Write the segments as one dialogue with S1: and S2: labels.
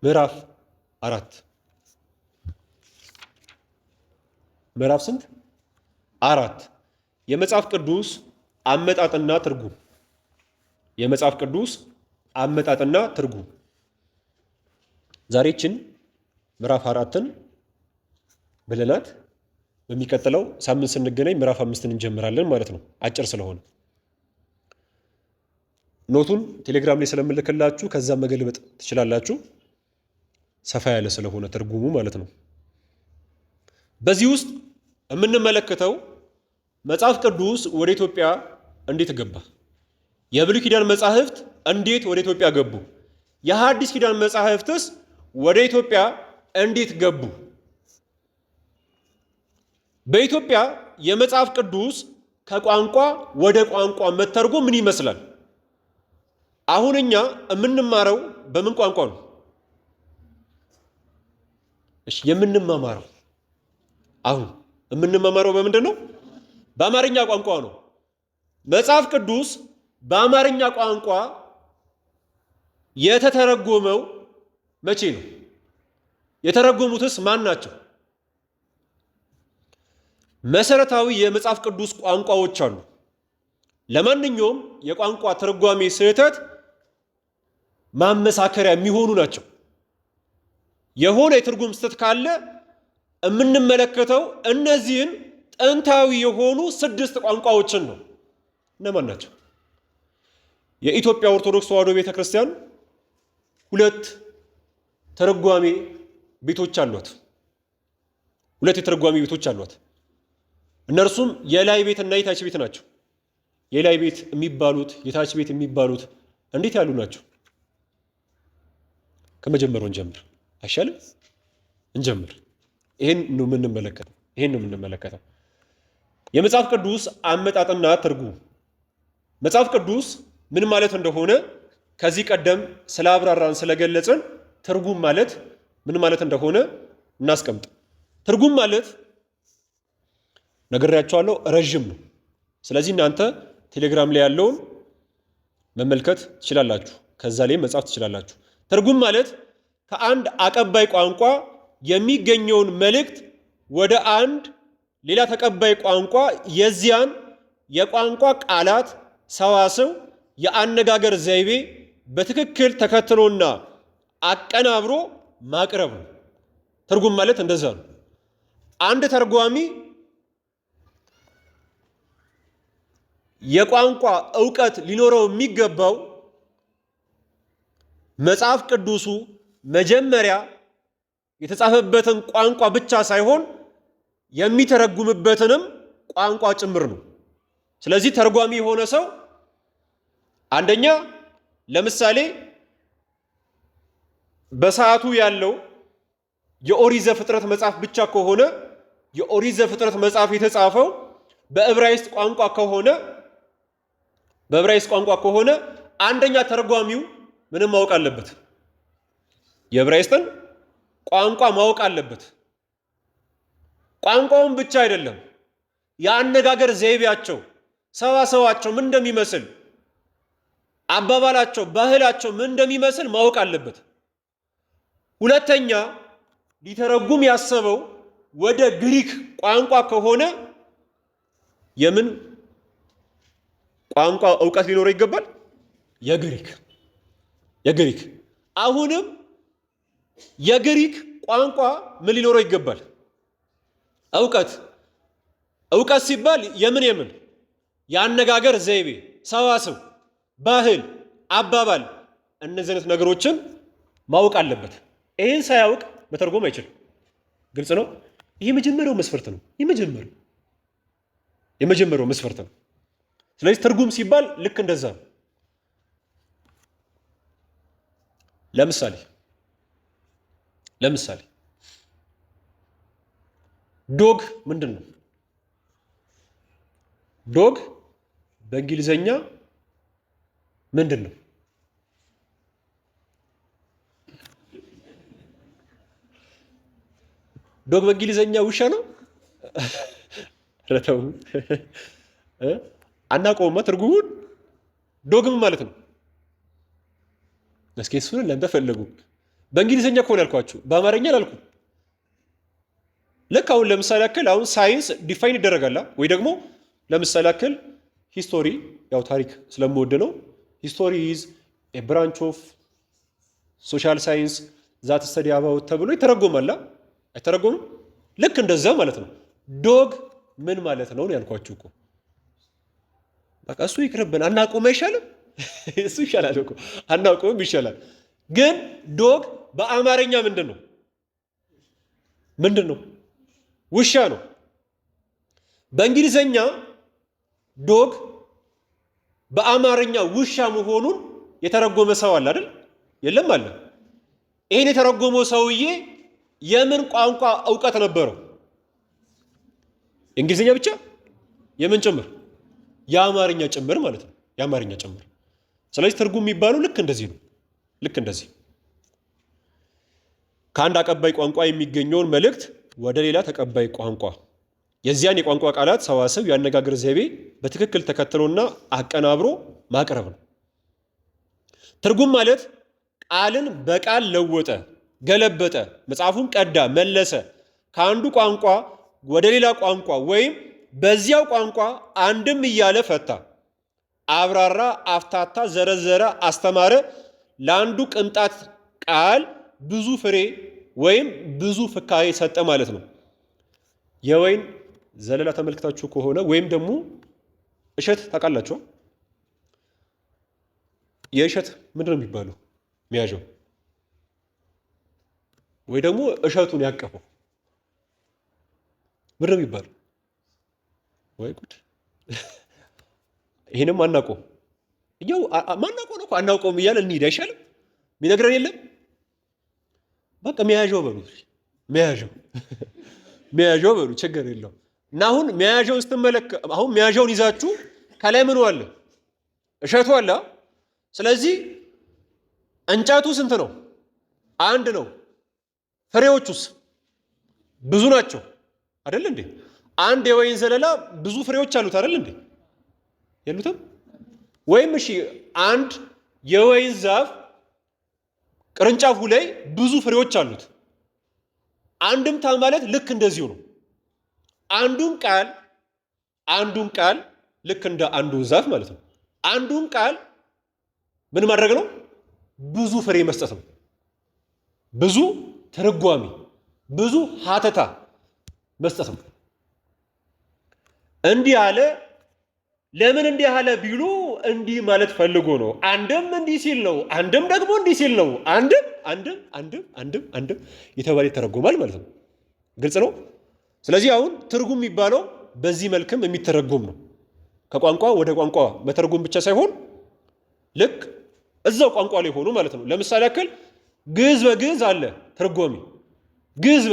S1: ምዕራፍ 4 ምዕራፍ ስንት? 4 የመጽሐፍ ቅዱስ አመጣጥና ትርጉም። የመጽሐፍ ቅዱስ አመጣጥና ትርጉም። ዛሬችን ምዕራፍ 4ን ብለናት በሚቀጥለው ሳምንት ስንገናኝ ምዕራፍ 5ን እንጀምራለን ማለት ነው። አጭር ስለሆነ ኖቱን ቴሌግራም ላይ ስለምልክላችሁ ከዛ መገልበጥ ትችላላችሁ። ሰፋ ያለ ስለሆነ ትርጉሙ ማለት ነው። በዚህ ውስጥ የምንመለከተው መጽሐፍ ቅዱስ ወደ ኢትዮጵያ እንዴት ገባ፣ የብሉይ ኪዳን መጻሕፍት እንዴት ወደ ኢትዮጵያ ገቡ፣ የሐዲስ ኪዳን መጻሕፍትስ ወደ ኢትዮጵያ እንዴት ገቡ፣ በኢትዮጵያ የመጽሐፍ ቅዱስ ከቋንቋ ወደ ቋንቋ መተርጎም ምን ይመስላል? አሁን እኛ የምንማረው በምን ቋንቋ ነው? እሺ የምንማማረው አሁን የምንማማረው በምንድን ነው? በአማርኛ ቋንቋ ነው። መጽሐፍ ቅዱስ በአማርኛ ቋንቋ የተተረጎመው መቼ ነው? የተረጎሙትስ ማን ናቸው? መሰረታዊ የመጽሐፍ ቅዱስ ቋንቋዎች አሉ። ለማንኛውም የቋንቋ ትርጓሜ ስህተት ማመሳከሪያ የሚሆኑ ናቸው። የሆነ የትርጉም ስህተት ካለ የምንመለከተው እነዚህን ጥንታዊ የሆኑ 6 ቋንቋዎችን ነው። እነማን ናቸው? የኢትዮጵያ ኦርቶዶክስ ተዋሕዶ ቤተክርስቲያን 2 ተረጓሚ ቤቶች አሏት። 2 የተረጓሚ ቤቶች አሏት። እነርሱም የላይ ቤትና የታች ቤት ናቸው። የላይ ቤት የሚባሉት የታች ቤት የሚባሉት እንዴት ያሉ ናቸው? ከመጀመሪያው እንጀምር አይሻልም? እንጀምር። ይሄን ነው የምንመለከተው። የመጽሐፍ ቅዱስ አመጣጥና ትርጉም። መጽሐፍ ቅዱስ ምን ማለት እንደሆነ ከዚህ ቀደም ስላብራራን ስለገለጽን ትርጉም ማለት ምን ማለት እንደሆነ እናስቀምጥ። ትርጉም ማለት ነግሬያቸዋለሁ፣ ረዥም ነው። ስለዚህ እናንተ ቴሌግራም ላይ ያለውን መመልከት ትችላላችሁ፣ ከዛ ላይ መጻፍ ትችላላችሁ። ትርጉም ማለት ከአንድ አቀባይ ቋንቋ የሚገኘውን መልእክት ወደ አንድ ሌላ ተቀባይ ቋንቋ የዚያን የቋንቋ ቃላት፣ ሰዋስው፣ የአነጋገር ዘይቤ በትክክል ተከትሎና አቀናብሮ ማቅረብ ነው። ትርጉም ማለት እንደዛ ነው። አንድ ተርጓሚ የቋንቋ ዕውቀት ሊኖረው የሚገባው መጽሐፍ ቅዱሱ መጀመሪያ የተጻፈበትን ቋንቋ ብቻ ሳይሆን የሚተረጉምበትንም ቋንቋ ጭምር ነው። ስለዚህ ተርጓሚ የሆነ ሰው አንደኛ ለምሳሌ በሰዓቱ ያለው የኦሪት ዘፍጥረት መጽሐፍ ብቻ ከሆነ የኦሪት ዘፍጥረት መጽሐፍ የተጻፈው በዕብራይስጥ ቋንቋ ከሆነ አንደኛ ተርጓሚው ምንም ማወቅ አለበት፣ የዕብራይስጥን ቋንቋ ማወቅ አለበት። ቋንቋውን ብቻ አይደለም፣ የአነጋገር ዘይቤያቸው፣ ሰዋሰዋቸው ምን እንደሚመስል፣ አባባላቸው፣ ባህላቸው ምን እንደሚመስል ማወቅ አለበት። ሁለተኛ ሊተረጉም ያሰበው ወደ ግሪክ ቋንቋ ከሆነ የምን ቋንቋ ዕውቀት ሊኖረው ይገባል? የግሪክ አሁንም የግሪክ ቋንቋ ምን ሊኖረው ይገባል? ዕውቀት ሲባል የምን የአነጋገር ዘይቤ፣ ሰዋስው፣ ባህል፣ አባባል እነዚህ አይነት ነገሮችን ማወቅ አለበት። ይህን ሳያውቅ መተርጎም አይችልም። ግልጽ ነው። ይህ የመጀመሪያው መስፈርት ነው። የመጀመሪያው መስፈርት ነው። ስለዚህ ትርጉም ሲባል ልክ እንደዛ ነው። ለምሳሌ ዶግ ምንድን ነው? ዶግ በእንግሊዘኛ ምንድን ነው? ዶግ በእንግሊዘኛ ውሻ ነው? ረተው አናውቀውማ ትርጉሙን። ዶግም ማለት ነው። እስኪ እሱን ለእንተ ፈለጉ በእንግሊዝኛ ከሆነ ያልኳችሁ በአማርኛ አላልኩም። ልክ አሁን ለምሳሌ ያክል አሁን ሳይንስ ዲፋይን ይደረጋል ወይ ደግሞ ለምሳሌ ያክል ሂስቶሪ ያው ታሪክ ስለምወድ ነው። ሂስቶሪ ኢዝ ኤ ብራንች ኦፍ ሶሻል ሳይንስ ዛት ስተዲ አባውት ተብሎ ይተረጎማል። አይተረጎምም? ልክ እንደዛ ማለት ነው። ዶግ ምን ማለት ነው ያልኳችሁ እኮ። በቃ እሱ ይቅርብን፣ አናውቀውም አይሻልም? እሱ ይሻላል እኮ አናውቀውም ይሻላል። ግን ዶግ በአማርኛ ምንድን ነው? ምንድን ነው? ውሻ ነው። በእንግሊዘኛ ዶግ በአማርኛ ውሻ መሆኑን የተረጎመ ሰው አለ አይደል? የለም አለ። ይሄን የተረጎመው ሰውዬ የምን ቋንቋ ዕውቀት ነበረው? እንግሊዝኛ ብቻ? የምን ጭምር? የአማርኛ ጭምር ማለት ነው። የአማርኛ ጭምር። ስለዚህ ትርጉም የሚባለው ልክ እንደዚህ ነው። ልክ እንደዚህ ከአንድ አቀባይ ቋንቋ የሚገኘውን መልእክት ወደ ሌላ ተቀባይ ቋንቋ የዚያን የቋንቋ ቃላት ሰዋስው ያነጋገር ዘይቤ በትክክል ተከትሎና አቀናብሮ ማቅረብ ነው። ትርጉም ማለት ቃልን በቃል ለወጠ፣ ገለበጠ፣ መጽሐፉን ቀዳ፣ መለሰ፣ ከአንዱ ቋንቋ ወደ ሌላ ቋንቋ ወይም በዚያው ቋንቋ አንድም እያለ ፈታ፣ አብራራ፣ አፍታታ፣ ዘረዘረ፣ አስተማረ፣ ለአንዱ ቅንጣት ቃል ብዙ ፍሬ ወይም ብዙ ፍካሬ ሰጠ ማለት ነው። የወይን ዘለላ ተመልክታችሁ ከሆነ ወይም ደግሞ እሸት ታውቃላችሁ? የእሸት ምንድን ነው የሚባለው? መያዣው ወይ ደግሞ እሸቱን ያቀፈው ምንድን ነው የሚባለው? ወይ ጉድ! ይሄንም አናውቀውም። እኛው ማናውቀው ነው እኮ አናውቀውም እያለ እንሂድ አይሻልም? የሚነግረን የለም። በቃ መያዣው በሉ፣ መያዣው በሉ፣ ችግር የለው። እና አሁን መያዣውን ስትመለከቱ አሁን መያዣውን ይዛችሁ ከላይ ምኑ አለ? እሸቱ አለ። ስለዚህ እንጨቱ ስንት ነው? አንድ ነው። ፍሬዎቹስ ብዙ ናቸው አይደል እንዴ? አንድ የወይን ዘለላ ብዙ ፍሬዎች አሉት አይደል እንዴ? የሉትም? ወይም እሺ አንድ የወይን ዛፍ ቅርንጫፉ ላይ ብዙ ፍሬዎች አሉት። አንድምታ ማለት ልክ እንደዚሁ ነው። አንዱን ቃል ልክ እንደ አንዱ ዛፍ ማለት ነው። አንዱን ቃል ምን ማድረግ ነው? ብዙ ፍሬ መስጠት ነው። ብዙ ትርጓሜ፣ ብዙ ሀተታ መስጠት ነው። እንዲህ አለ። ለምን እንዲህ አለ ቢሉ እንዲህ ማለት ፈልጎ ነው። አንድም እንዲህ ሲል ነው፣ አንድም ደግሞ እንዲህ ሲል ነው። አንድም የተባለ ይተረጎማል ማለት ነው። ግልጽ ነው። ስለዚህ አሁን ትርጉም የሚባለው በዚህ መልክም የሚተረጎም ነው። ከቋንቋ ወደ ቋንቋ መተርጎም ብቻ ሳይሆን ልክ እዛው ቋንቋ ላይ ሆኖ ማለት ነው። ለምሳሌ ያክል ግዕዝ በግዕዝ አለ ትርጓሜ። ግዕዝ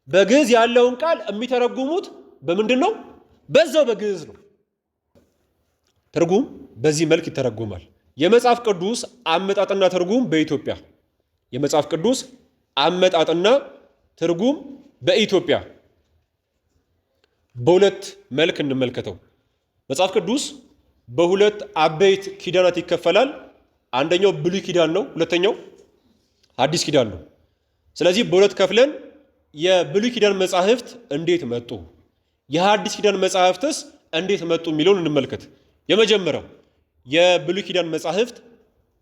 S1: በግዕዝ ያለውን ቃል የሚተረጉሙት በምንድን ነው? በዛው በግዕዝ ነው። ትርጉም በዚህ መልክ ይተረጎማል። የመጽሐፍ ቅዱስ አመጣጥና ትርጉም በኢትዮጵያ የመጽሐፍ ቅዱስ አመጣጥና ትርጉም በኢትዮጵያ በሁለት መልክ እንመልከተው። መጽሐፍ ቅዱስ በሁለት አበይት ኪዳናት ይከፈላል። አንደኛው ብሉይ ኪዳን ነው፣ ሁለተኛው አዲስ ኪዳን ነው። ስለዚህ በሁለት ከፍለን የብሉይ ኪዳን መጻሕፍት እንዴት መጡ፣ የሐዲስ ኪዳን መጻሕፍትስ እንዴት መጡ የሚለውን እንመልከት። የመጀመሪያው የብሉይ ኪዳን መጻሕፍት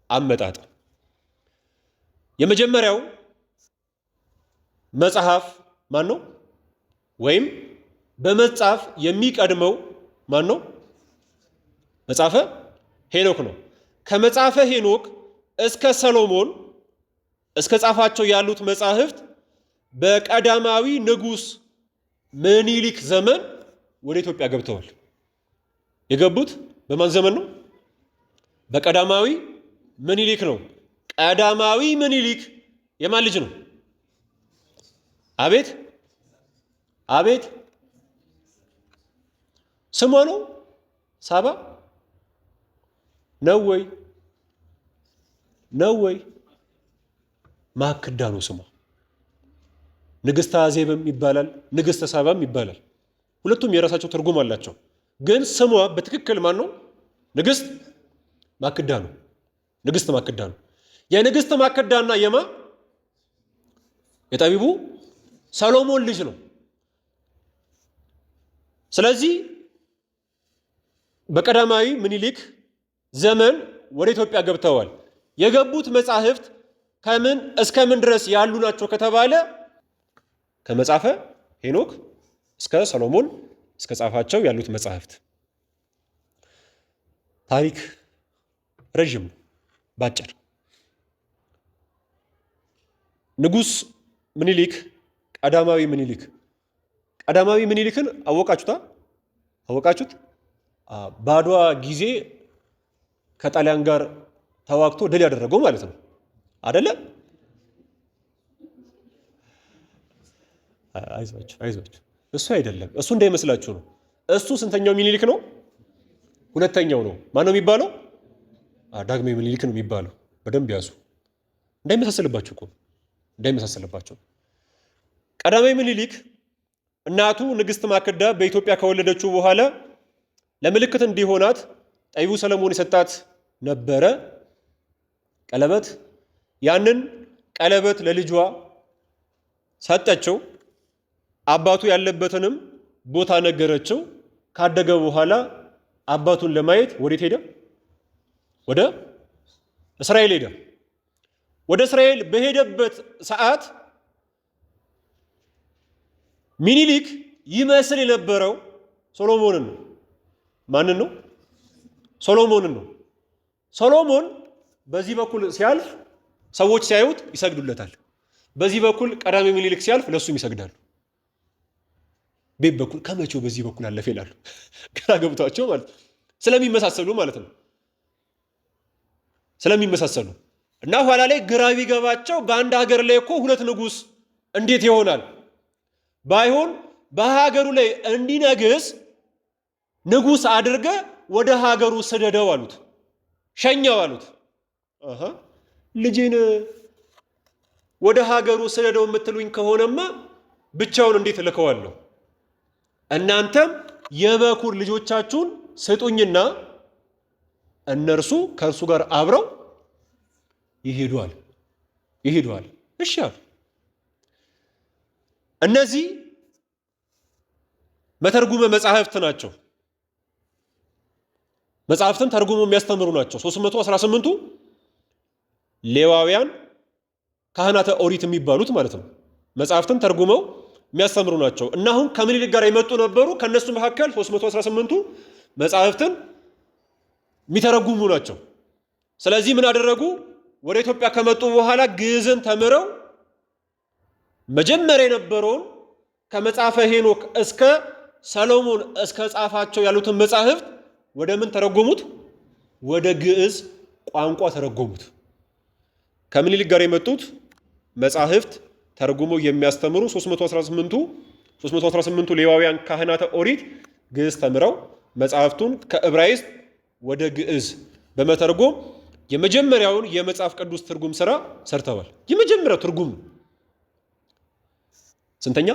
S1: አመጣጥ። የመጀመሪያው መጽሐፍ ማን ነው? ወይም በመጽሐፍ የሚቀድመው ማን ነው? መጽሐፈ ሄኖክ ነው። ከመጽሐፈ ሄኖክ እስከ ሰሎሞን እስከ ጻፋቸው ያሉት መጻሕፍት በቀዳማዊ ንጉሥ ምኒልክ ዘመን ወደ ኢትዮጵያ ገብተዋል። የገቡት በማን ዘመን ነው? በቀዳማዊ ምኒልክ ነው። ቀዳማዊ ምኒልክ የማን ልጅ ነው? አቤት ስሟ ነው? ሳባ ነው ወይ? ማክዳ ነው ስሟ። ንግሥተ አዜብም ይባላል፣ ንግሥተ ሳባም ይባላል። ሁለቱም የራሳቸው ትርጉም አላቸው። ግን ስሟ በትክክል ማን ነው? ንግሥት ማክዳ ነው። ንግሥት ማክዳ ነው። የንግሥት ማክዳና የጠቢቡ ሰሎሞን ልጅ ነው። ስለዚህ በቀዳማዊ ምኒልክ ዘመን ወደ ኢትዮጵያ ገብተዋል። የገቡት መጻሕፍት ከምን እስከ ምን ድረስ ያሉ ናቸው ከተባለ ከመጽሐፈ ሄኖክ እስከ ሰሎሞን እስከ ጻፋቸው ያሉት መጻሕፍት። ታሪክ ረጅም ነው። ባጭር ንጉሥ ምኒልክ ቀዳማዊ ምኒልክን አወቃችሁት? በአድዋ ጊዜ ከጣሊያን ጋር ተዋግቶ ድል ያደረገው ማለት ነው አይደለ? አይዟችሁ እሱ አይደለም። እሱ እንዳይመስላችሁ ነው። እሱ ስንተኛው ምኒልክ ነው? ሁለተኛው ነው። ማን ነው የሚባለው? ዳግማዊ ምኒልክ ነው የሚባለው። በደንብ ያዙ፣ እንዳይመሳሰልባችሁ። ቀዳማዊ ምኒልክ እናቱ ንግሥት ማክዳ በኢትዮጵያ ከወለደችው በኋላ ለምልክት እንዲሆናት ጠቢቡ ሰሎሞን የሰጣት ነበረ ቀለበት። ያንን ቀለበት ለልጇ ሰጠችው። አባቱ ያለበትንም ቦታ ነገረችው። ካደገ በኋላ አባቱን ለማየት ወዴት ሄደ? ወደ እስራኤል ሄደ። ወደ እስራኤል በሄደበት ሰዓት ምኒልክ ይመስል የነበረው ሶሎሞንን ነው። ማንን ነው? ሶሎሞንን ነው። ሶሎሞን በዚህ በኩል ሲያልፍ ሰዎች ሲያዩት ይሰግዱለታል። በዚህ በኩል ቀዳማዊ ምኒልክ ሲያልፍ ለሱም ይሰግዳሉ። ቤት በኩል ከመቼው በዚህ በኩል አለፈ ይላሉ። ግራ ገብቷቸው ማለት ስለሚመሳሰሉ ማለት ነው። ስለሚመሳሰሉ እና ኋላ ላይ ግራ ቢገባቸው በአንድ ሀገር ላይ እኮ ሁለት ንጉሥ እንዴት ይሆናል? ባይሆን በሀገሩ ላይ እንዲነግስ ንጉሥ አድርገ ወደ ሀገሩ ስደደው አሉት። ሸኛው አሉት። ልጄን ወደ ሀገሩ ስደደው የምትሉኝ ከሆነማ ብቻውን እንዴት እልከዋለሁ? እናንተም የበኩር ልጆቻችሁን ስጡኝና እነርሱ ከእርሱ ጋር አብረው ይሄዱአል። እሺ አሉ። እነዚህ መተርጉመ መጻሕፍት ናቸው። መጻሕፍትን ተርጉሞ የሚያስተምሩ ናቸው። 318ቱ ሌዋውያን ካህናተ ኦሪት የሚባሉት ማለት ነው። መጻሕፍትን ተርጉመው የሚያስተምሩ ናቸው እና አሁን ከምኒልክ ጋር የመጡ ነበሩ። ከነሱ መካከል 318ቱ መጻሕፍትን የሚተረጉሙ ናቸው። ስለዚህ ምን አደረጉ? ወደ ኢትዮጵያ ከመጡ በኋላ ግዕዝን ተምረው መጀመሪያ የነበረውን ከመጽሐፈ ሄኖክ እስከ ሰሎሞን እስከ ጻፋቸው ያሉትን መጻሕፍት ወደ ምን ተረጎሙት? ወደ ግዕዝ ቋንቋ ተረጎሙት። ከምኒልክ ጋር የመጡት መጻሕፍት ተርጉመው የሚያስተምሩ 318ቱ ሌዋውያን ካህናተ ኦሪት ግዕዝ ተምረው መጻሕፍቱን ከዕብራይስጥ ወደ ግዕዝ በመተርጎም የመጀመሪያውን የመጽሐፍ ቅዱስ ትርጉም ሥራ ሰርተዋል። የመጀመሪያው ትርጉም ስንተኛ?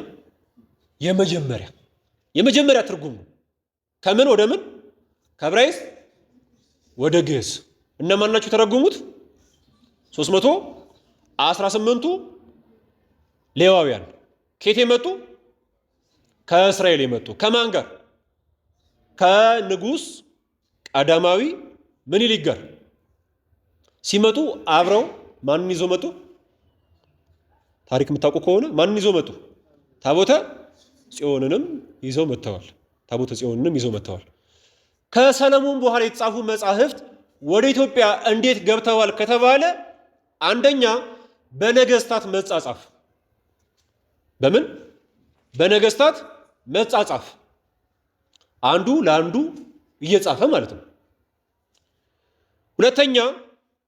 S1: የመጀመሪያ ትርጉም ነው። ከምን ወደ ምን? ከዕብራይስጥ ወደ ግዕዝ። እነማን ናቸው የተረጎሙት? 318ቱ ሌዋውያን። ከየት የመጡ? ከእስራኤል የመጡ። ከማን ጋር? ከንጉሥ ቀዳማዊ ምኒልክ ጋር ሲመጡ አብረው ማንን ይዘው መጡ? ታሪክ የምታውቁ ከሆነ ማንን ይዘው መጡ? ታቦተ ጽዮንንም ይዘው መጥተዋል። ከሰለሞን በኋላ የተጻፉ መጻሕፍት ወደ ኢትዮጵያ እንዴት ገብተዋል ከተባለ አንደኛ በነገስታት መጻጻፍ። በምን? በነገስታት መጻጻፍ፣ አንዱ ለአንዱ እየጻፈ ማለት ነው። ሁለተኛ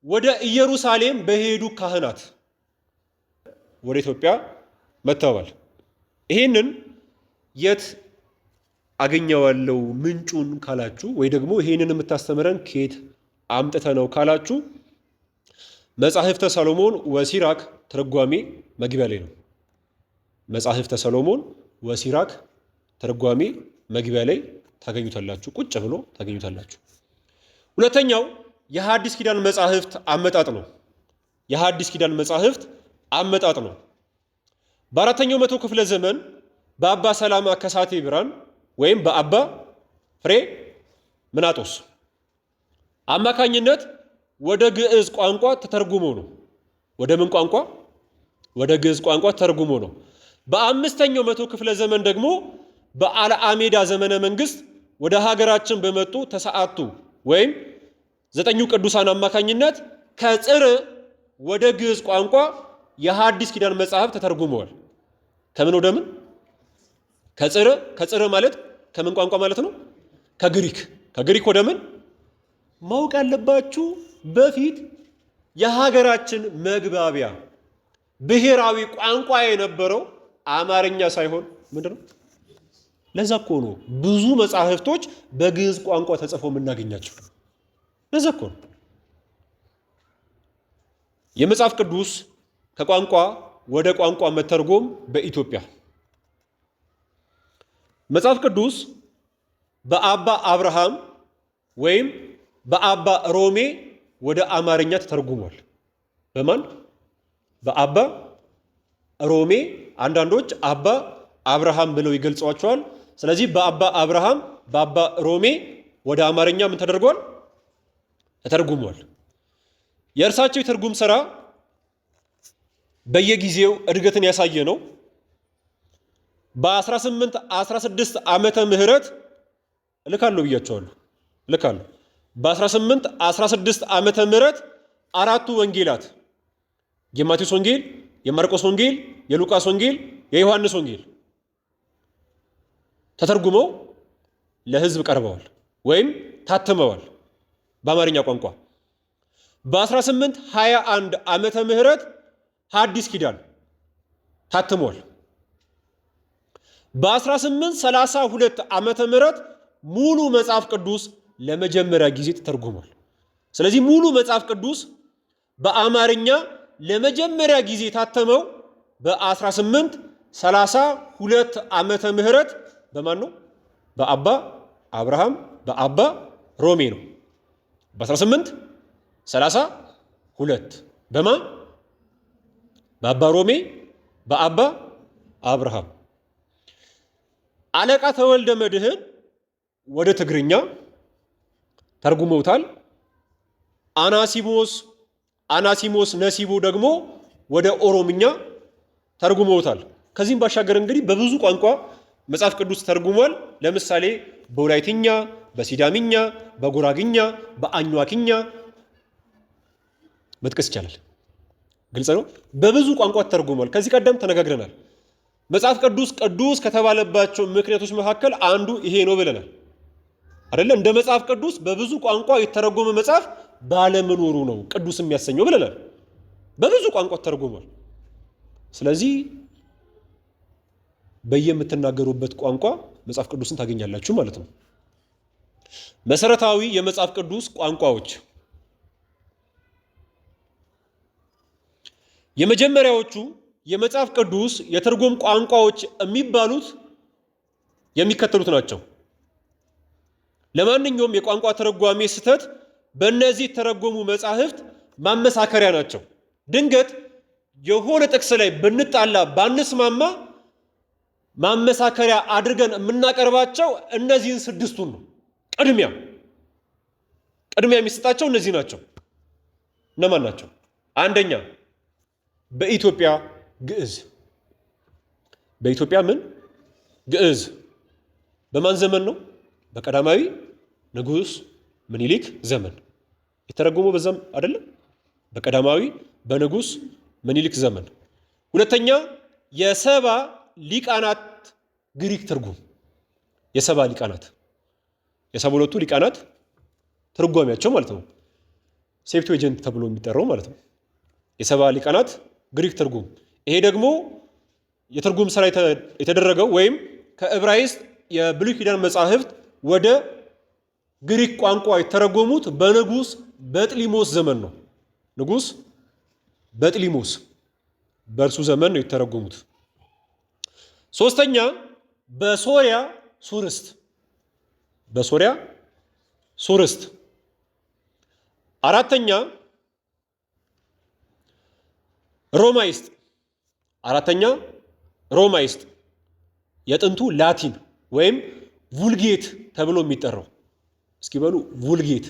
S1: ወደ ኢየሩሳሌም በሄዱ ካህናት ወደ ኢትዮጵያ መጥተዋል። ይሄንን የት አገኘዋለሁ ምንጩን ካላችሁ፣ ወይ ደግሞ ይሄንን የምታስተምረን ከየት አምጥተ ነው ካላችሁ መጻሕፍተ ሰሎሞን ወሲራክ ትርጓሜ መግቢያ ላይ ነው። መጻሕፍተ ሰሎሞን ወሲራክ ትርጓሜ መግቢያ ላይ ታገኙታላችሁ። ቁጭ ብሎ ታገኙታላችሁ። ሁለተኛው የሐዲስ ኪዳን መጻሕፍት አመጣጥ ነው። በአራተኛው መቶ ክፍለ ዘመን በአባ ሰላማ ከሳቴ ብርሃን ወይም በአባ ፍሬ ምናጦስ አማካኝነት ወደ ግዕዝ ቋንቋ ተተርጉሞ ነው። ወደ ምን ቋንቋ? ወደ ግዕዝ ቋንቋ ተርጉሞ ነው። በአምስተኛው መቶ ክፍለ ዘመን ደግሞ በአልአሜዳ ዘመነ መንግስት ወደ ሀገራችን በመጡ ተሰዓቱ ወይም 9 ቅዱሳን አማካኝነት ከጽር ወደ ግዕዝ ቋንቋ የሐዲስ ኪዳን መጽሐፍ ተተርጉመዋል። ከምን ወደ ምን? ከጽር ማለት ከምን ቋንቋ ማለት ነው? ከግሪክ ወደ ምን? ማወቅ ያለባችሁ በፊት የሀገራችን መግባቢያ ብሔራዊ ቋንቋ የነበረው አማርኛ ሳይሆን ምንድነው? ለዛ እኮ ነው ብዙ መጻሕፍቶች በግዕዝ ቋንቋ ተጽፈው የምናገኛቸው። ለዛ እኮ ነው የመጽሐፍ ቅዱስ ከቋንቋ ወደ ቋንቋ መተርጎም በኢትዮጵያ መጽሐፍ ቅዱስ በአባ አብርሃም ወይም በአባ ሮሜ ወደ አማርኛ ተተርጉሟል። በማን? በአባ ሮሜ። አንዳንዶች አባ አብርሃም ብለው ይገልጿቸዋል። ስለዚህ በአባ አብርሃም በአባ ሮሜ ወደ አማርኛ ምን ተደርጓል? ተተርጉሟል። የእርሳቸው የትርጉም ሥራ በየጊዜው እድገትን ያሳየ ነው። በ1816 ዓመተ ምህረት ልካለሁ ብያቸዋለሁ። ልካለሁ በ1816 ዓመተ ምህረት አራቱ ወንጌላት የማቴዎስ ወንጌል፣ የማርቆስ ወንጌል፣ የሉቃስ ወንጌል፣ የዮሐንስ ወንጌል ተተርጉመው ለሕዝብ ቀርበዋል ወይም ታትመዋል በአማርኛ ቋንቋ። በ1821 ዓመተ ምህረት ሐዲስ ኪዳን ታትሟል። በ1832 ዓመተ ምህረት ሙሉ መጽሐፍ ቅዱስ ለመጀመሪያ ጊዜ ተተርጉሟል። ስለዚህ ሙሉ መጽሐፍ ቅዱስ በአማርኛ ለመጀመሪያ ጊዜ ታተመው በ1832 ዓመተ ምህረት በማን ነው? በአባ አብርሃም በአባ ሮሜ ነው። በ1832 በማን? በአባ ሮሜ በአባ አብርሃም። አለቃ ተወልደ መድኅን ወደ ትግርኛ ተርጉመውታል። አናሲሞስ ነሲቡ ደግሞ ወደ ኦሮምኛ ተርጉመውታል። ከዚህም ባሻገር እንግዲህ በብዙ ቋንቋ መጽሐፍ ቅዱስ ተርጉሟል። ለምሳሌ በወላይትኛ፣ በሲዳምኛ፣ በጉራግኛ፣ በአኟክኛ መጥቀስ ይቻላል። ግልጽ ነው። በብዙ ቋንቋ ተርጉሟል። ከዚህ ቀደም ተነጋግረናል። መጽሐፍ ቅዱስ ቅዱስ ከተባለባቸው ምክንያቶች መካከል አንዱ ይሄ ነው ብለናል አይደለ? እንደ መጽሐፍ ቅዱስ በብዙ ቋንቋ የተረጎመ መጽሐፍ ባለመኖሩ ነው ቅዱስ የሚያሰኘው ብለናል። በብዙ ቋንቋ ተርጉሟል። ስለዚህ በየምትናገሩበት ቋንቋ መጽሐፍ ቅዱስን ታገኛላችሁ ማለት ነው። መሰረታዊ የመጽሐፍ ቅዱስ ቋንቋዎች የመጀመሪያዎቹ የመጽሐፍ ቅዱስ የትርጉም ቋንቋዎች የሚባሉት የሚከተሉት ናቸው። ለማንኛውም የቋንቋ ተረጓሚ ስህተት በእነዚህ የተረጎሙ መጻሕፍት ማመሳከሪያ ናቸው። ድንገት የሆነ ጥቅስ ላይ ብንጣላ ባንስማማ ማመሳከሪያ አድርገን የምናቀርባቸው እነዚህን ስድስቱን ነው። ቅድሚያ የሚሰጣቸው እነዚህ ናቸው። እነማን ናቸው? አንደኛ በኢትዮጵያ ግዕዝ። በኢትዮጵያ ምን? ግዕዝ። በማን ዘመን ነው? በቀዳማዊ ንጉሥ ምኒልክ ዘመን የተረጎመው በዛም አይደለም? በቀዳማዊ በንጉሥ ምኒልክ ዘመን። ሁለተኛ የሰባ ሊቃናት ግሪክ ትርጉም። የሰባ ሊቃናት የሰባ ሁለቱ ሊቃናት ትርጓሜያቸው ማለት ነው። ሴፕቱዌጀንት ተብሎ የሚጠራው ማለት ነው። የሰባ ሊቃናት ግሪክ ትርጉም። ይሄ ደግሞ የትርጉም ስራ የተደረገው ወይም ከዕብራይስጥ የብሉይ ኪዳን መጻሕፍት ወደ ግሪክ ቋንቋ የተረጎሙት በንጉሥ በጥሊሞስ ዘመን ነው። ንጉሥ በጥሊሞስ በእርሱ ዘመን ነው የተረጎሙት። ሶስተኛ በሶሪያ ሱርስት። አራተኛ ሮማይስጥ። ሮማይስጥ የጥንቱ ላቲን ወይም ቡልጌት ተብሎ የሚጠራው እስኪ በሉ ቡልጌት።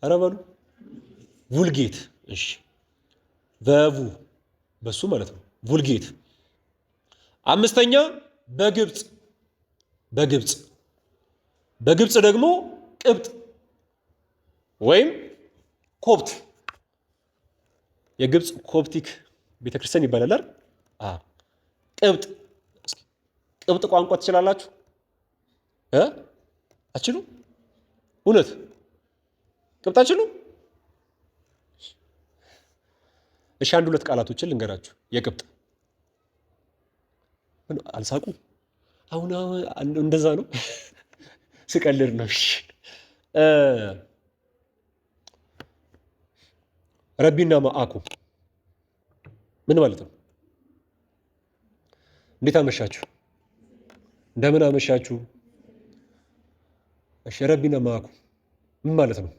S1: ኧረ በሉ ቡልጌት። እሺ በቡ በሱ ማለት ነው ቡልጌት። አምስተኛ በግብፅ በግብፅ ደግሞ ቅብጥ ወይም ኮፕት የግብፅ ኮፕቲክ ቤተክርስቲያን ይባላል አይደል? ቅብጥ ቅብጥ ቋንቋ ትችላላችሁ? አትችሉ? እውነት ቅብጥ አትችሉ? እሺ አንድ ሁለት ቃላቶችን ልንገራችሁ የቅብጥ። አልሳቁ? አሁን እንደዛ ነው። ስቀልድ ነው። እሺ ረቢና ማአኩም ምን ማለት ነው? እንዴት አመሻችሁ? እንደምን አመሻችሁ? እሺ ረቢና ማአኩም ምን ማለት ነው?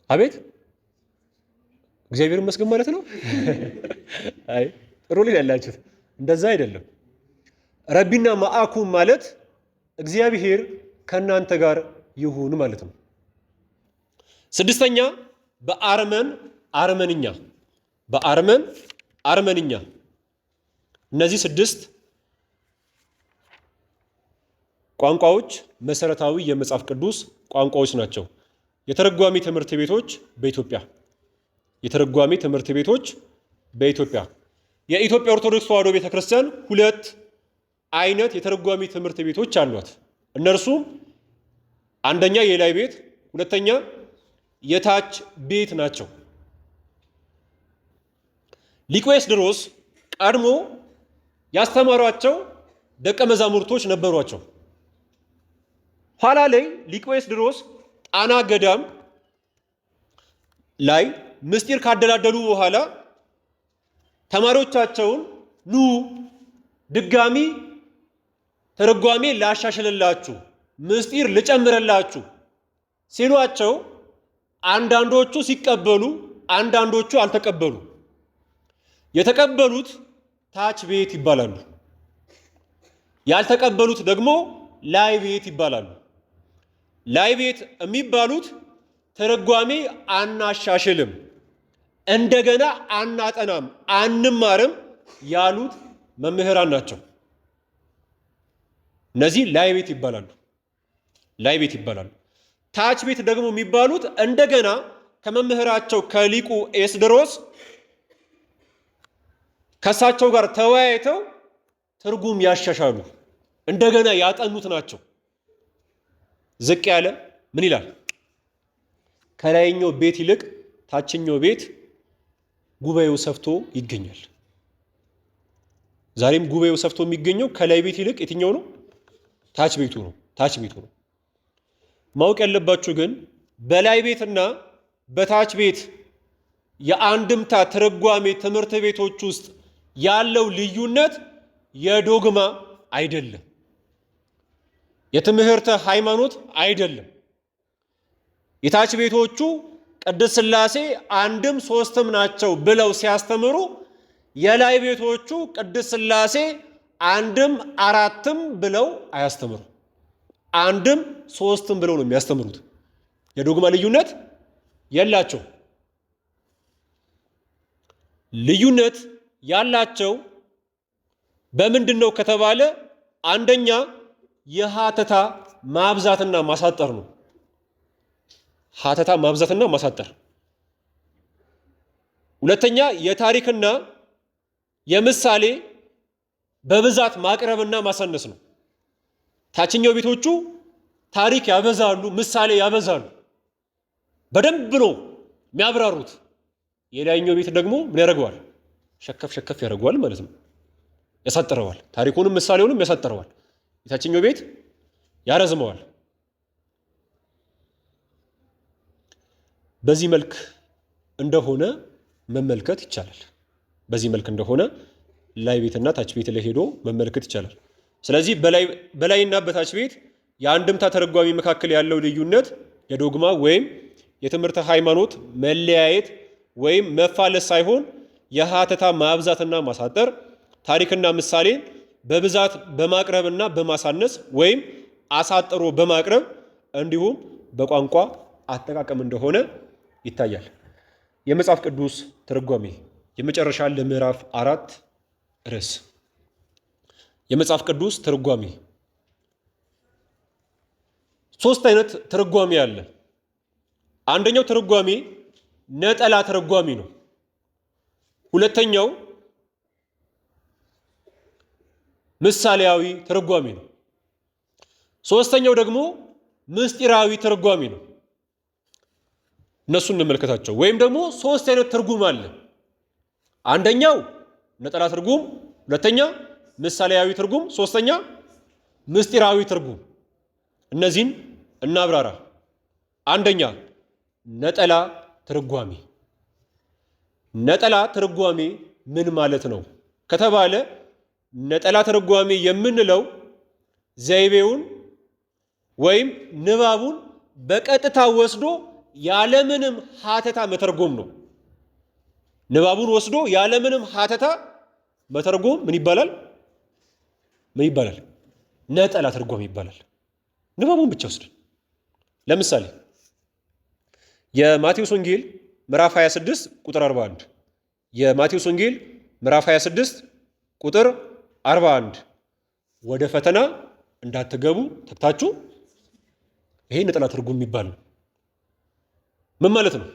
S1: አቤት እግዚአብሔር ይመስገን ማለት ነው? አይ ጥሩ ላይ ያላችሁት እንደዛ አይደለም። ረቢና ማአኩም ማለት እግዚአብሔር ከእናንተ ጋር ይሁን ማለት ነው። ስድስተኛ አርመንኛ። እነዚህ ስድስት ቋንቋዎች መሰረታዊ የመጽሐፍ ቅዱስ ቋንቋዎች ናቸው። የተረጓሚ ትምህርት ቤቶች በኢትዮጵያ የኢትዮጵያ ኦርቶዶክስ ተዋሕዶ ቤተክርስቲያን ሁለት አይነት የተረጓሚ ትምህርት ቤቶች አሏት። እነርሱም አንደኛ የላይ ቤት፣ ሁለተኛ የታች ቤት ናቸው። ሊቁ ኤስድሮስ ቀድሞ ያስተማሯቸው ደቀ መዛሙርቶች ነበሯቸው። ኋላ ላይ ሊቁ ኤስድሮስ ጣና ገዳም ላይ ምስጢር ካደላደሉ በኋላ ተማሪዎቻቸውን ኑ ድጋሚ ተረጓሜ ላሻሽልላችሁ፣ ምስጢር ልጨምረላችሁ ሲሏቸው አንዳንዶቹ ሲቀበሉ፣ አንዳንዶቹ አልተቀበሉ። የተቀበሉት ታች ቤት ይባላሉ። ያልተቀበሉት ደግሞ ላይ ቤት ይባላሉ። ላይ ቤት የሚባሉት ተረጓሜ አናሻሽልም፣ እንደገና አናጠናም፣ አንማርም ያሉት መምህራን ናቸው። እነዚህ ላይ ቤት ይባላሉ። ታች ቤት ደግሞ የሚባሉት እንደገና ከመምህራቸው ከሊቁ ኤስድሮስ ከሳቸው ጋር ተወያይተው ትርጉም ያሻሻሉ እንደገና ያጠኑት ናቸው። ዝቅ ያለ ምን ይላል? ከላይኛው ቤት ይልቅ ታችኛው ቤት ጉባኤው ሰፍቶ ይገኛል። ዛሬም ጉባኤው ሰፍቶ የሚገኘው ከላይ ቤት ይልቅ የትኛው ነው? ታች ቤቱ ነው። ማወቅ ያለባችሁ ግን በላይ ቤትና በታች ቤት የአንድምታ ትርጓሜ ትምህርት ቤቶች ውስጥ ያለው ልዩነት የዶግማ አይደለም፣ የትምህርተ ሃይማኖት አይደለም። የታች ቤቶቹ ቅድስት ሥላሴ አንድም ሶስትም ናቸው ብለው ሲያስተምሩ፣ የላይ ቤቶቹ ቅድስት ሥላሴ አንድም አራትም ብለው አያስተምሩ፣ አንድም ሶስትም ብለው ነው የሚያስተምሩት። የዶግማ ልዩነት የላቸው። ልዩነት ያላቸው በምንድን ነው ከተባለ አንደኛ የሀተታ ማብዛትና ማሳጠር ነው። ሀተታ ማብዛትና ማሳጠር። ሁለተኛ የታሪክና የምሳሌ በብዛት ማቅረብና ማሳነስ ነው። ታችኛው ቤቶቹ ታሪክ ያበዛሉ፣ ምሳሌ ያበዛሉ፣ በደንብ ነው የሚያብራሩት። የላይኛው ቤት ደግሞ ምን ያደርገዋል? ሸከፍ ያደርገዋል ማለት ነው፣ ያሳጥረዋል። ታሪኩንም ምሳሌውንም ያሳጥረዋል። የታችኛው ቤት ያረዝመዋል። በዚህ መልክ እንደሆነ መመልከት ይቻላል። በዚህ መልክ እንደሆነ ላይ ቤትና ታች ቤት ላይ ሄዶ መመልከት ይቻላል። ስለዚህ በላይና በታች ቤት የአንድምታ ተረጓሚ መካከል ያለው ልዩነት የዶግማ ወይም የትምህርተ ሃይማኖት መለያየት ወይም መፋለስ ሳይሆን የሀተታ ማብዛትና ማሳጠር፣ ታሪክና ምሳሌን በብዛት በማቅረብና በማሳነስ ወይም አሳጥሮ በማቅረብ እንዲሁም በቋንቋ አጠቃቀም እንደሆነ ይታያል። የመጽሐፍ ቅዱስ ትርጓሜ የመጨረሻ ለምዕራፍ 4 ርዕስ የመጽሐፍ ቅዱስ ትርጓሜ። 3 አይነት ትርጓሜ አለ። አንደኛው ትርጓሜ ነጠላ ትርጓሜ ነው። ሁለተኛው ምሳሌያዊ ትርጓሜ ነው። ሶስተኛው ደግሞ ምስጢራዊ ትርጓሜ ነው። እነሱን እንመልከታቸው። ወይም ደግሞ 3 አይነት ትርጉም አለ። አንደኛው ነጠላ ትርጉም፣ ሁለተኛ ምሳሌያዊ ትርጉም፣ ሶስተኛ ምስጢራዊ ትርጉም። እነዚህን እናብራራ። አንደኛ ነጠላ ትርጓሜ። ነጠላ ትርጓሜ ምን ማለት ነው ከተባለ ነጠላ ትርጓሜ የምንለው ዘይቤውን ወይም ንባቡን በቀጥታ ወስዶ ያለምንም ሀተታ መተርጎም ነው። ንባቡን ወስዶ ያለምንም ሀተታ መተርጎም ምን ይባላል? ምን ይባላል? ነጠላ ትርጓሜ ይባላል። ንባቡን ብቻ ወስደን ለምሳሌ የማቴዎስ ወንጌል ምዕራፍ 26 ቁጥር 41 የማቴዎስ ወንጌል ምዕራፍ 26 ቁጥር 41 ወደ ፈተና እንዳትገቡ ተግታችሁ። ይሄ ነጠላ ትርጉም የሚባል ነው። ምን ማለት ነው?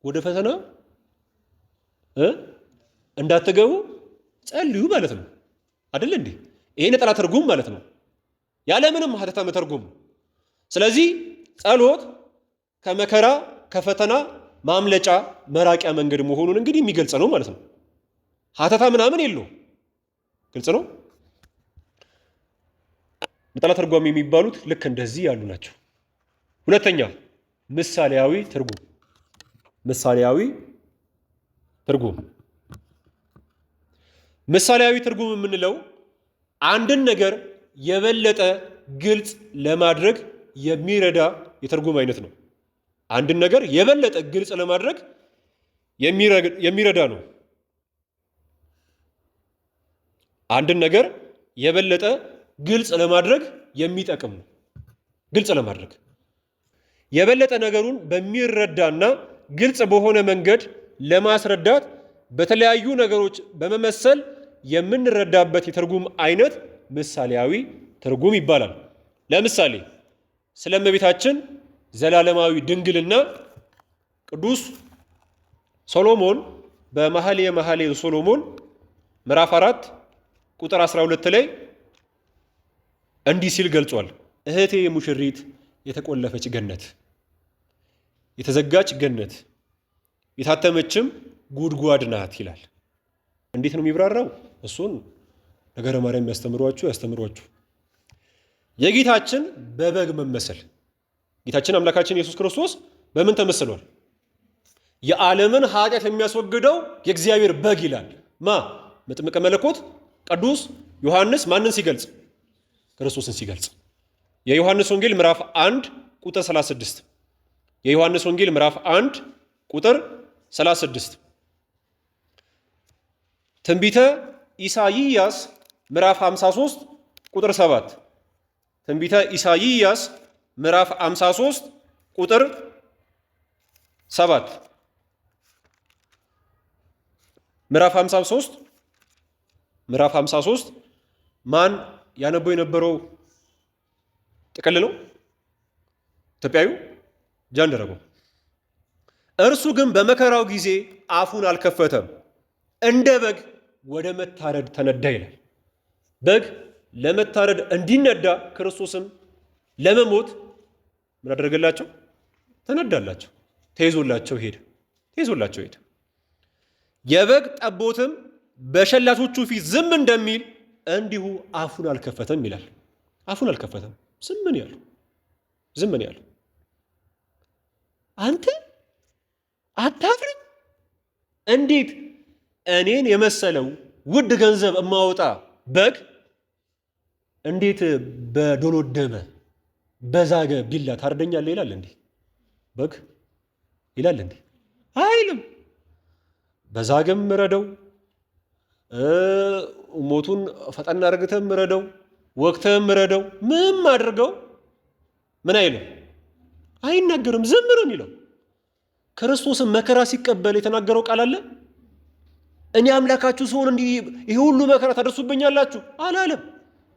S1: ወደ ፈተና እንዳትገቡ ጸልዩ ማለት ነው አይደል እንዴ? ይሄ ነጠላ ትርጉም ማለት ነው፣ ያለምንም ሀተታ መተርጎም። ስለዚህ ጸሎት ከመከራ ከፈተና ማምለጫ መራቂያ መንገድ መሆኑን እንግዲህ የሚገልጽ ነው ማለት ነው። ሀተታ ምናምን የለው፣ ግልጽ ነው። ነጠላ ትርጓሜ የሚባሉት ልክ እንደዚህ ያሉ ናቸው። ሁለተኛ ምሳሌያዊ ትርጉም። ምሳሌያዊ ትርጉም ምሳሌያዊ ትርጉም የምንለው አንድን ነገር የበለጠ ግልጽ ለማድረግ የሚረዳ የትርጉም አይነት ነው። አንድን ነገር የበለጠ ግልጽ ለማድረግ የሚረዳ ነው። አንድን ነገር የበለጠ ግልጽ ለማድረግ የሚጠቅም ነው። ግልጽ ለማድረግ የበለጠ ነገሩን በሚረዳና ግልጽ በሆነ መንገድ ለማስረዳት በተለያዩ ነገሮች በመመሰል የምንረዳበት የትርጉም አይነት ምሳሌያዊ ትርጉም ይባላል። ለምሳሌ ስለ እመቤታችን ዘላለማዊ ድንግልና ቅዱስ ሶሎሞን በመኃልየ መኃልየ ሶሎሞን ምዕራፍ 4 ቁጥር 12 ላይ እንዲህ ሲል ገልጿል። እህቴ ሙሽሪት የተቆለፈች ገነት፣ የተዘጋች ገነት፣ የታተመችም ጉድጓድ ናት ይላል። እንዴት ነው የሚብራራው? እሱን ነገረ ማርያም ያስተምሯችሁ። የጌታችን በበግ መመሰል። ጌታችን አምላካችን ኢየሱስ ክርስቶስ በምን ተመስሏል? የዓለምን ኃጢአት የሚያስወግደው የእግዚአብሔር በግ ይላል። መጥምቀ መለኮት ቅዱስ ዮሐንስ ማንን ሲገልጽ? ክርስቶስን ሲገልጽ። የዮሐንስ ወንጌል ምዕራፍ 1 ቁጥር 36 የዮሐንስ ወንጌል ምዕራፍ 1 ቁጥር 36 ትንቢተ ኢሳይያስ ምዕራፍ 53 ቁጥር 7 ትንቢተ ኢሳይያስ ምዕራፍ 53 ቁጥር 7 ምዕራፍ 53 ማን ያነበው የነበረው ጥቅል ነው? ኢትዮጵያዊ ጃንደረባው። እርሱ ግን በመከራው ጊዜ አፉን አልከፈተም፣ እንደ በግ ወደ መታረድ ተነዳ ይላል። በግ ለመታረድ እንዲነዳ ክርስቶስም ለመሞት ምን አደረገላቸው? ተነዳላቸው። ተይዞላቸው ሄደ። የበግ ጠቦትም በሸላቾቹ ፊት ዝም እንደሚል እንዲሁ አፉን አልከፈተም ይላል። አፉን አልከፈተም፣ ዝም ነው ያለው። አንተ አታፍርም? እንዴት እኔን የመሰለው ውድ ገንዘብ እማወጣ በግ እንዴት በዶሎደመ በዛገ ቢላ ታርደኛለህ ይላል እንዴ? በግ ይላል እንዴ? አይልም። በዛግም ምረደው፣ ሞቱን ፈጠን አድርገህም ምረደው፣ ወቅተህም ምረደው፣ ምንም አድርገው ምን አይልም፣ አይናገርም፣ ዝም ነው የሚለው። ክርስቶስን መከራ ሲቀበል የተናገረው ቃል አለ? እኔ አምላካችሁ ስሆን እንዲህ ይሄ ሁሉ መከራ ታደርሱብኛላችሁ አላለም።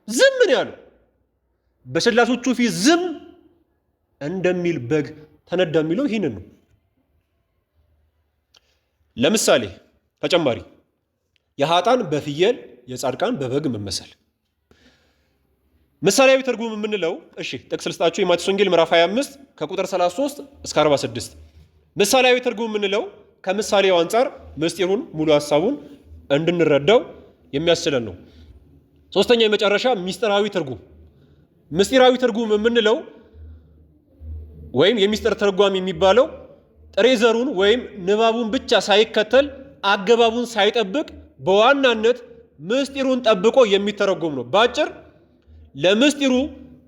S1: ዝም ነው ያለው። በሸላቾቹ ፊት ዝም እንደሚል በግ ተነዳ የሚለው ይህንን ነው። ለምሳሌ ተጨማሪ የኃጥአን በፍየል የጻድቃን በበግ መመሰል ምሳሌያዊ ትርጉም የምንለው እሺ ጥቅስ ልስጣችሁ። የማቴዎስ ወንጌል ምዕራፍ 25 ከቁጥር 33 እስከ 46 ምሳሌያዊ ትርጉም የምንለው ከምሳሌው አንጻር ምስጢሩን ሙሉ ሐሳቡን እንድንረዳው የሚያስችለን ነው። ሶስተኛ የመጨረሻ ምስጢራዊ ትርጉም። ምስጢራዊ ትርጉም የምንለው ወይም የሚስጥር ተርጓሚ የሚባለው ጥሬ ዘሩን ወይም ንባቡን ብቻ ሳይከተል አገባቡን ሳይጠብቅ በዋናነት ምስጢሩን ጠብቆ የሚተረጎም ነው። በአጭር ለምስጢሩ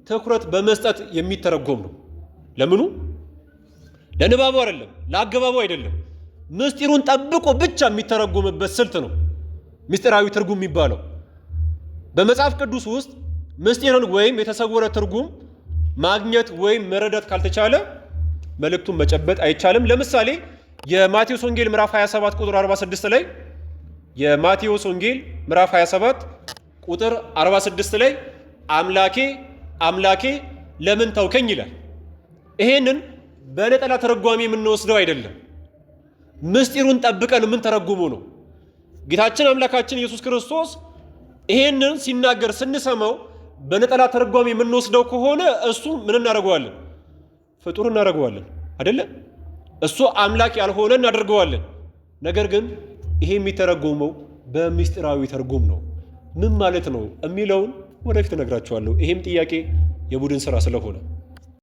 S1: ትኩረት በመስጠት የሚተረጎም ነው። ለምኑ? ለንባቡ አይደለም፣ ለአገባቡ አይደለም። ምስጢሩን ጠብቆ ብቻ የሚተረጎምበት ስልት ነው ምስጢራዊ ትርጉም የሚባለው። በመጽሐፍ ቅዱስ ውስጥ ምስጢርን ወይም የተሰወረ ትርጉም ማግኘት ወይም መረዳት ካልተቻለ መልእክቱን መጨበጥ አይቻልም። ለምሳሌ የማቴዎስ ወንጌል ምዕራፍ 27 ቁጥር 46 ላይ የማቴዎስ ወንጌል ምዕራፍ 27 ቁጥር 46 ላይ አምላኬ አምላኬ ለምን ተውከኝ ይላል። ይሄንን በነጠላ ተረጓሚ የምንወስደው አይደለም። ምስጢሩን ጠብቀን የምንተረጉመው ነው። ጌታችን አምላካችን ኢየሱስ ክርስቶስ ይሄንን ሲናገር ስንሰማው በነጠላ ተረጓሚ የምንወስደው ከሆነ እሱ ምን እናደርገዋለን? ፍጡር እናደርገዋለን አይደለ? እሱ አምላክ ያልሆነ እናደርገዋለን። ነገር ግን ይሄ የሚተረጎመው በምስጢራዊ ትርጉም ነው። ምን ማለት ነው የሚለውን ወደፊት እነግራችኋለሁ። ይሄም ጥያቄ የቡድን ስራ ስለሆነ